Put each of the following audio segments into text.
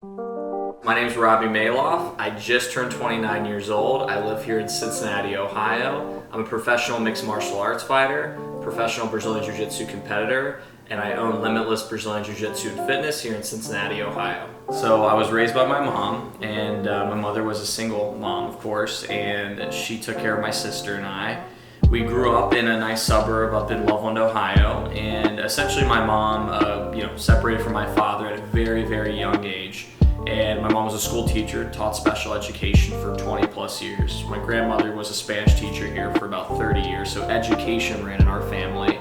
My name is Robby Malof. I just turned 29 years old. I live here in Cincinnati, Ohio. I'm a professional mixed martial arts fighter, professional Brazilian Jiu-Jitsu competitor, and I own Limitless Brazilian Jiu-Jitsu and Fitness here in Cincinnati, Ohio. So I was raised by my mom, and my mother was a single mom, of course, and she took care of my sister and I. We grew up in a nice suburb up in Loveland, Ohio, and essentially my mom, separated from my father at a very, very young age. And my mom was a school teacher, taught special education for 20 plus years. My grandmother was a Spanish teacher here for about 30 years, so education ran in our family.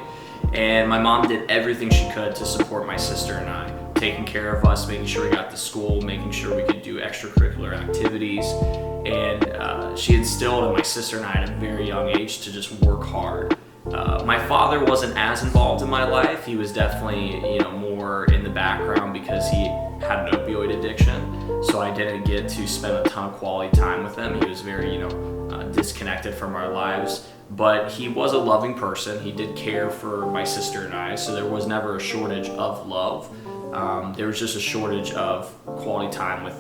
And my mom did everything she could to support my sister and I, taking care of us, making sure we got to school, making sure we could do extracurricular activities. And she instilled in my sister and I at a very young age to just work hard. My father wasn't as involved in my life. He was definitely, more in the background because he had an opioid addiction. So I didn't get to spend a ton of quality time with him. He was very, disconnected from our lives. But he was a loving person. He did care for my sister and I, so there was never a shortage of love. There was just a shortage of quality time with,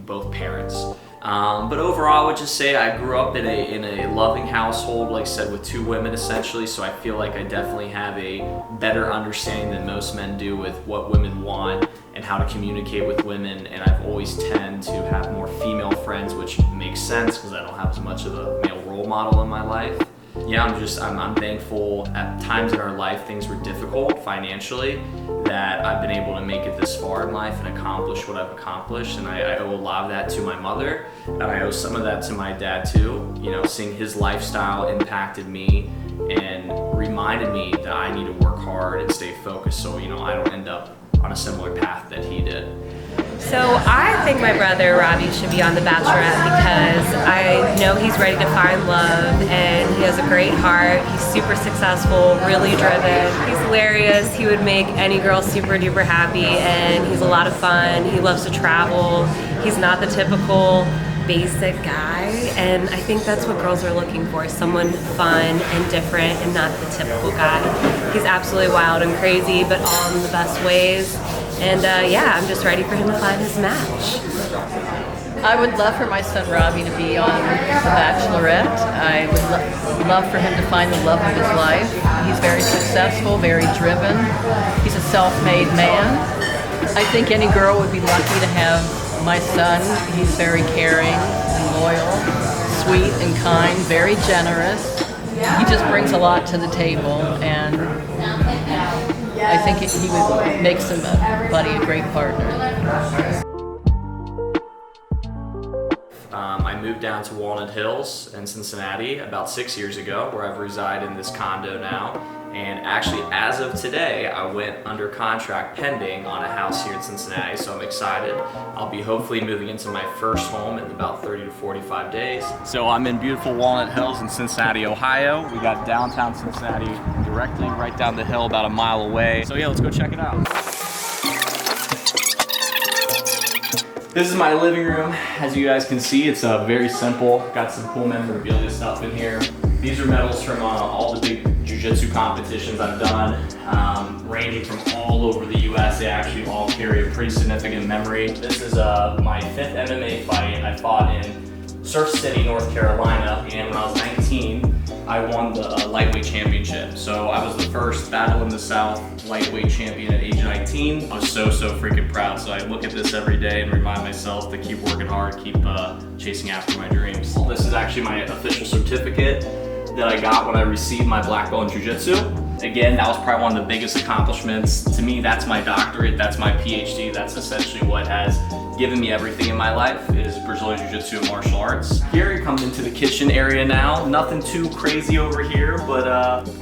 both parents. But overall, I would just say I grew up in a loving household, like I said, with two women essentially, so I feel like I definitely have a better understanding than most men do with what women want and how to communicate with women, and I've always tend to have more female friends, which makes sense because I don't have as much of a male role model in my life. Yeah, I'm thankful. At times in our life, things were difficult financially, that I've been able to make it this far in life and accomplish what I've accomplished. And I owe a lot of that to my mother, and I owe some of that to my dad too. Seeing his lifestyle impacted me and reminded me that I need to work hard and stay focused so, I don't end up on a similar path that he did. So I think my brother Robby should be on The Bachelorette because I know he's ready to find love and he has a great heart. He's super successful, really driven. He's hilarious. He would make any girl super duper happy, and he's a lot of fun. He loves to travel. He's not the typical basic guy, and I think that's what girls are looking for, someone fun and different and not the typical guy. He's absolutely wild and crazy, but all in the best ways. And I'm just ready for him to find his match. I would love for my son Robby to be on The Bachelorette. I would love for him to find the love of his life. He's very successful, very driven. He's a self-made man. I think any girl would be lucky to have my son. He's very caring and loyal, sweet and kind, very generous. He just brings a lot to the table, and I think he would make somebody a great partner. I moved down to Walnut Hills in Cincinnati about 6 years ago, where I've resided in this condo now. And actually, as of today, I went under contract pending on a house here in Cincinnati, so I'm excited. I'll be hopefully moving into my first home in about 30 to 45 days. So I'm in beautiful Walnut Hills in Cincinnati, Ohio. We got downtown Cincinnati directly right down the hill about a mile away. So yeah, let's go check it out. This is my living room. As you guys can see, it's very simple. Got some cool memorabilia stuff in here. These are medals from all the big jiu-jitsu competitions I've done, ranging from all over the US. They actually all carry a pretty significant memory. This is my 5th MMA fight. I fought in Surf City, North Carolina, and when I was 19, I won the lightweight championship. So I was the first Battle in the South lightweight champion at age 19. I was so freaking proud. So I look at this every day and remind myself to keep working hard, keep chasing after my dreams. This is actually my official certificate that I got when I received my black belt in jiu-jitsu. Again, that was probably one of the biggest accomplishments. To me, that's my doctorate, that's my PhD, that's essentially what has given me everything in my life, is Brazilian Jiu-Jitsu and martial arts. Here it comes into the kitchen area now. Nothing too crazy over here, but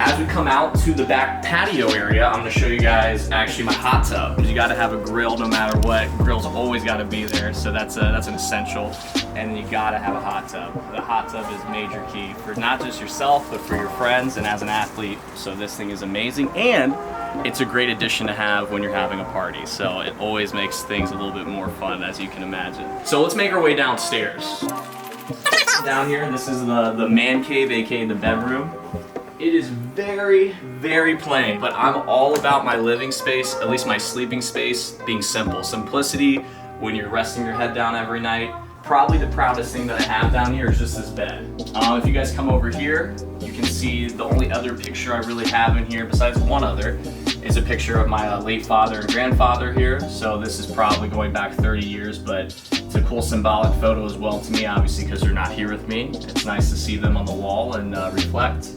as we come out to the back patio area, I'm gonna show you guys actually my hot tub, because you gotta have a grill no matter what. Grill's always gotta be there, so that's an essential. And you gotta have a hot tub. The hot tub is major key for not just yourself, but for your friends and as an athlete. So this thing is amazing, and it's a great addition to have when you're having a party. So it always makes things a little bit more fun, as you can imagine. So let's make our way downstairs. Down here, this is the man cave, aka the bedroom. It is very, very plain, but I'm all about my living space, at least my sleeping space, being simple. Simplicity when you're resting your head down every night. Probably the proudest thing that I have down here is just this bed. If you guys come over here, you can see the only other picture I really have in here, besides one other, is a picture of my late father and grandfather here. So this is probably going back 30 years, but it's a cool symbolic photo as well to me, obviously, because they're not here with me. It's nice to see them on the wall and reflect.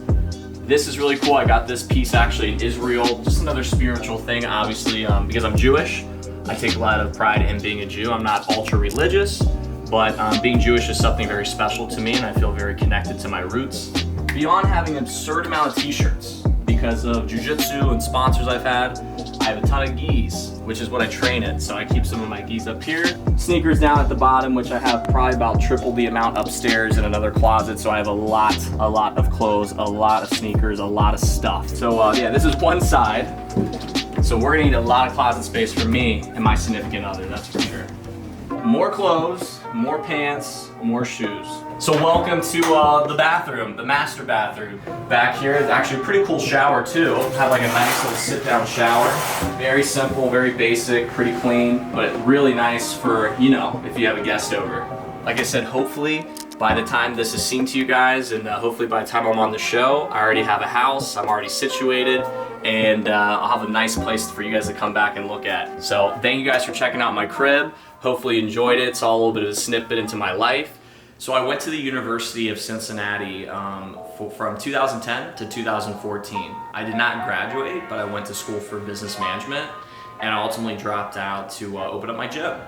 This is really cool. I got this piece actually in Israel, just another spiritual thing, obviously, because I'm Jewish. I take a lot of pride in being a Jew. I'm not ultra religious, but being Jewish is something very special to me, and I feel very connected to my roots. Beyond having an absurd amount of t-shirts, because of jiu-jitsu and sponsors I've had, I have a ton of gis, which is what I train in. So I keep some of my gis up here. Sneakers down at the bottom, which I have probably about triple the amount upstairs in another closet. So I have a lot of clothes, a lot of sneakers, a lot of stuff. So yeah, this is one side. So we're gonna need a lot of closet space for me and my significant other, that's for sure. More clothes, more pants, more shoes. So welcome to the bathroom, the master bathroom. Back here is actually a pretty cool shower too. Have like a nice little sit down shower. Very simple, very basic, pretty clean, but really nice for, you know, if you have a guest over. Like I said, hopefully by the time this is seen to you guys, and hopefully by the time I'm on the show, I already have a house, I'm already situated, and I'll have a nice place for you guys to come back and look at. So thank you guys for checking out my crib. Hopefully you enjoyed it. Saw a little bit of a snippet into my life. So I went to the University of Cincinnati from 2010 to 2014. I did not graduate, but I went to school for business management, and I ultimately dropped out to open up my gym.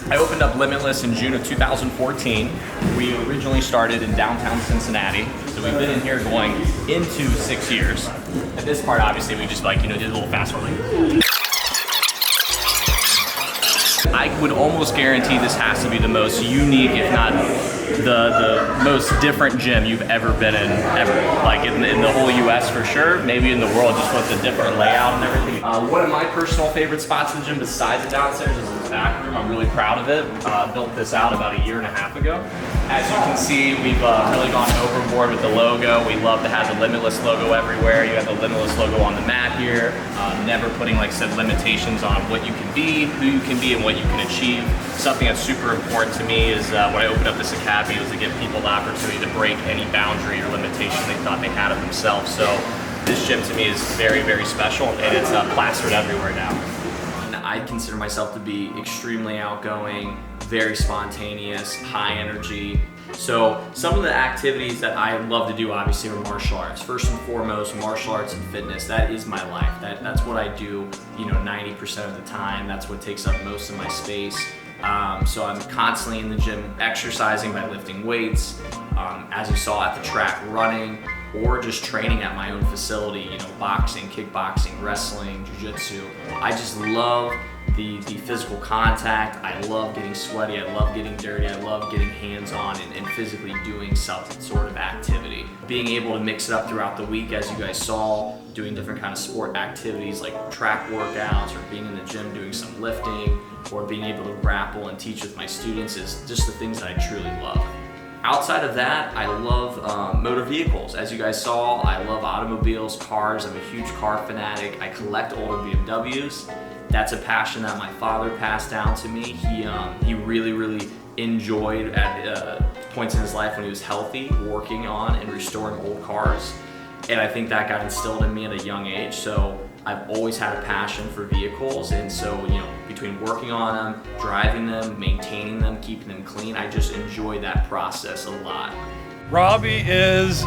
I opened up Limitless in June of 2014. We originally started in downtown Cincinnati, so we've been in here going into 6 years. At this part, obviously, we just like, you know, did a little fast forward. I would almost guarantee this has to be the most unique, if not the most different gym you've ever been in, ever. Like in the whole US for sure, maybe in the world, just with the different layout and everything. One of my personal favorite spots in the gym besides the downstairs is the back room. I'm really proud of it. Built this out about 1.5 years ago. As you can see, we've really gone overboard with the logo. We love to have the Limitless logo everywhere. You have the Limitless logo on the mat here. Never putting, like I said, limitations on what you can be, who you can be, and what you can achieve. Something that's super important to me is when I opened up this academy, was to give people the opportunity to break any boundary or limitation they thought they had of themselves. So this gym to me is very, very special, and it's plastered everywhere now. I consider myself to be extremely outgoing, very spontaneous, high energy. So some of the activities that I love to do obviously are martial arts. First and foremost, martial arts and fitness. That is my life. That's what I do, you know, 90% of the time. That's what takes up most of my space. So I'm constantly in the gym exercising by lifting weights, as you saw at the track, running, or just training at my own facility, you know, boxing, kickboxing, wrestling, jiu-jitsu. I just love the physical contact. I love getting sweaty, I love getting dirty, I love getting hands-on and physically doing some sort of activity. Being able to mix it up throughout the week, as you guys saw, doing different kind of sport activities like track workouts, or being in the gym doing some lifting, or being able to grapple and teach with my students is just the things that I truly love. Outside of that, I love motor vehicles. As you guys saw, I love automobiles, cars. I'm a huge car fanatic. I collect older BMWs. That's a passion that my father passed down to me. He really enjoyed at points in his life when he was healthy, working on and restoring old cars. And I think that got instilled in me at a young age. So I've always had a passion for vehicles, and so, you know, between working on them, driving them, maintaining them, keeping them clean, I just enjoy that process a lot. Robby is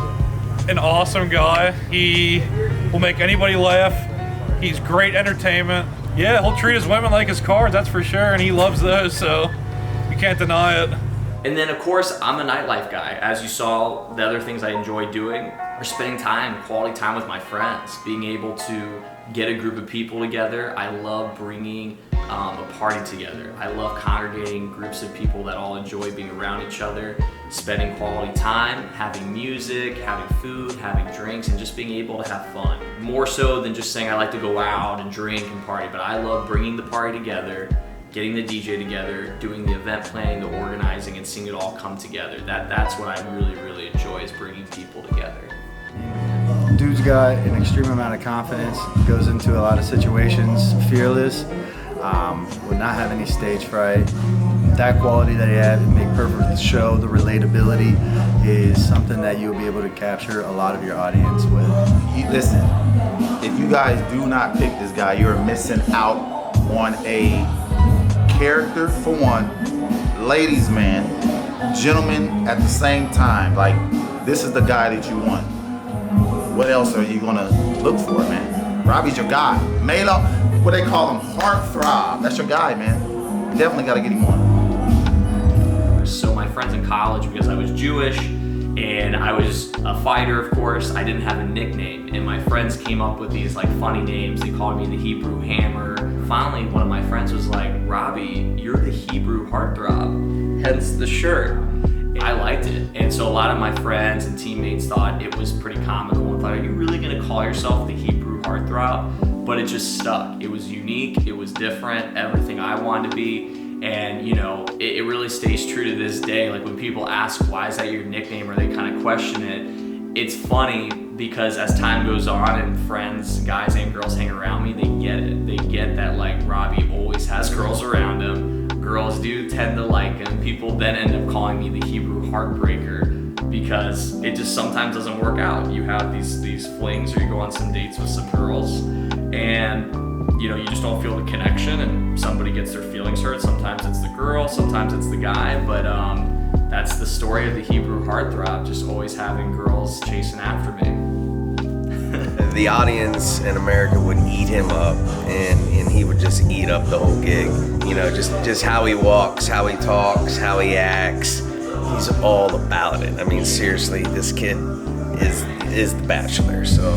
an awesome guy. He will make anybody laugh. He's great entertainment. Yeah, he'll treat his women like his cars, that's for sure, and he loves those, so you can't deny it. And then, of course, I'm a nightlife guy. As you saw, the other things I enjoy doing are spending time, quality time with my friends, being able to get a group of people together. I love bringing a party together. I love congregating groups of people that all enjoy being around each other, spending quality time, having music, having food, having drinks, and just being able to have fun. More so than just saying I like to go out and drink and party, but I love bringing the party together, getting the DJ together, doing the event planning, the organizing, and seeing it all come together. That's what I really enjoy, is bringing people together. Dude's got an extreme amount of confidence, goes into a lot of situations fearless. would not have any stage fright. That quality that he had to make perfect for the show, the relatability, is something that you'll be able to capture a lot of your audience with. Listen, if you guys do not pick this guy, you're missing out on a character for one, ladies man, gentlemen at the same time. Like, this is the guy that you want. What else are you gonna look for, man? Robby's your guy. Malof, what they call him, Heartthrob. That's your guy, man. You definitely gotta get him on. So my friends in college, because I was Jewish and I was a fighter, of course, I didn't have a nickname. And my friends came up with these like funny names. They called me the Hebrew Hammer. Finally, one of my friends was like, Robby, you're the Hebrew Heartthrob, hence the shirt. I liked it. And so a lot of my friends and teammates thought it was pretty comical and thought, are you really gonna call yourself the Hebrew Heartthrob? But it just stuck. It was unique, it was different, everything I wanted to be. And you know, it really stays true to this day. Like when people ask, why is that your nickname, or they kind of question it, it's funny because as time goes on and friends, guys and girls hang around me, they get it. They get that like Robby always has girls around him. Girls do tend to like him. People then end up calling me the Hebrew Heartbreaker because it just sometimes doesn't work out. You have these flings or you go on some dates with some girls and you know, you just don't feel the connection and somebody gets their feelings hurt. Sometimes it's the girl, sometimes it's the guy, but that's the story of the Hebrew Heartthrob, just always having girls chasing after me. The audience in America would eat him up and he would just eat up the whole gig. You know, just how he walks, how he talks, how he acts. He's all about it. I mean, seriously, this kid is the Bachelor, so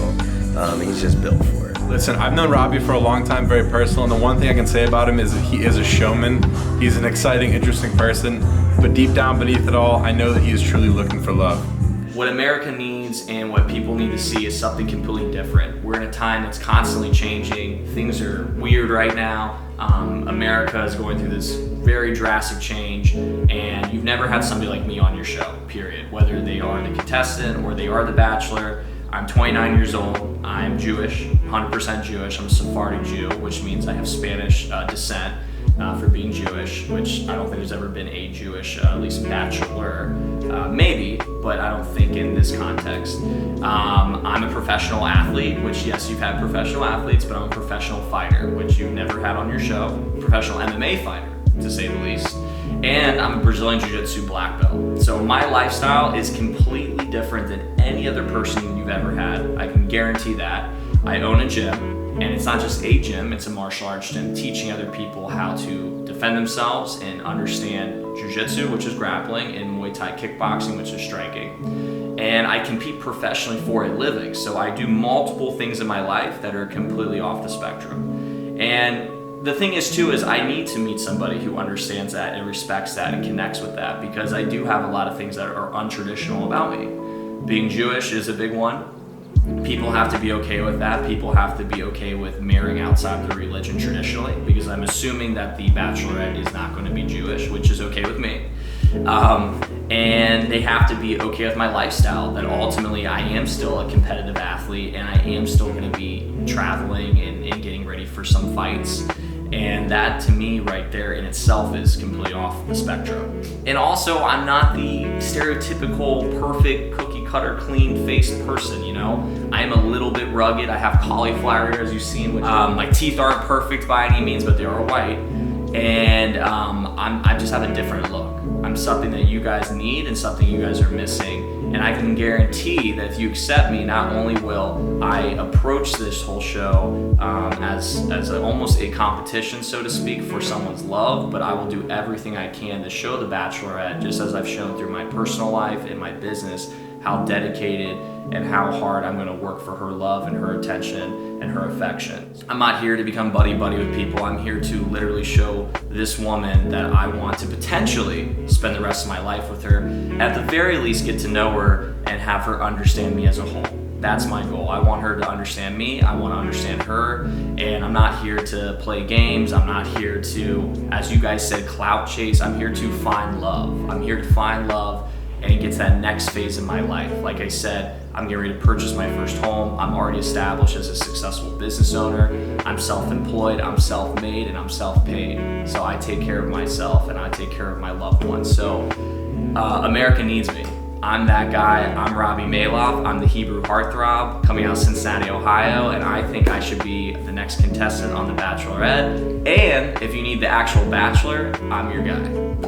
he's just built for it. Listen, I've known Robby for a long time, very personal, and the one thing I can say about him is that he is a showman. He's an exciting, interesting person, but deep down beneath it all, I know that he is truly looking for love. What America needs and what people need to see is something completely different. We're in a time that's constantly changing. Things are weird right now. America is going through this very drastic change, and you've never had somebody like me on your show, period. Whether they are the contestant or they are the Bachelor. I'm 29 years old. I'm Jewish, 100% Jewish. I'm a Sephardic Jew, which means I have Spanish descent for being Jewish, which I don't think there's ever been a Jewish, at least Bachelor, maybe, but I don't think in this context. I'm a professional athlete, which yes, you've had professional athletes, but I'm a professional fighter, which you've never had on your show. Professional MMA fighter, to say the least. And I'm a Brazilian Jiu-Jitsu black belt. So my lifestyle is completely different than any other person you've ever had. I can guarantee that. I own a gym, and it's not just a gym, it's a martial arts gym, teaching other people how to defend themselves and understand Jiu-Jitsu, which is grappling, and Muay Thai kickboxing, which is striking. And I compete professionally for a living, so I do multiple things in my life that are completely off the spectrum. And the thing is too, is I need to meet somebody who understands that and respects that and connects with that, because I do have a lot of things that are untraditional about me. Being Jewish is a big one. People have to be okay with that. People have to be okay with marrying outside of the religion traditionally, because I'm assuming that the Bachelorette is not going to be Jewish, which is okay with me. And they have to be okay with my lifestyle, that ultimately I am still a competitive athlete and I am still going to be traveling and getting ready for some fights. And that to me right there in itself is completely off the spectrum. And also, I'm not the stereotypical perfect cookie cutter clean faced person, you know? I am a little bit rugged. I have cauliflower ear, as you've seen. My teeth aren't perfect by any means, but they are white. And I just have a different look. I'm something that you guys need and something you guys are missing. And I can guarantee that if you accept me, not only will I approach this whole show as almost a competition, so to speak, for someone's love, but I will do everything I can to show the Bachelorette, just as I've shown through my personal life and my business, how dedicated and how hard I'm going to work for her love and her attention and her affection. I'm not here to become buddy-buddy with people. I'm here to literally show this woman that I want to potentially spend the rest of my life with her. At the very least, get to know her and have her understand me as a whole. That's my goal. I want her to understand me. I want to understand her. And I'm not here to play games. I'm not here to, as you guys said, clout chase. I'm here to find love. I'm here to find love and get to that next phase in my life. Like I said, I'm getting ready to purchase my first home. I'm already established as a successful business owner. I'm self-employed, I'm self-made, and I'm self-paid. So I take care of myself and I take care of my loved ones. So America needs me. I'm that guy. I'm Robby Malof. I'm the Hebrew Heartthrob coming out of Cincinnati, Ohio, and I think I should be the next contestant on The Bachelorette. And if you need the actual Bachelor, I'm your guy.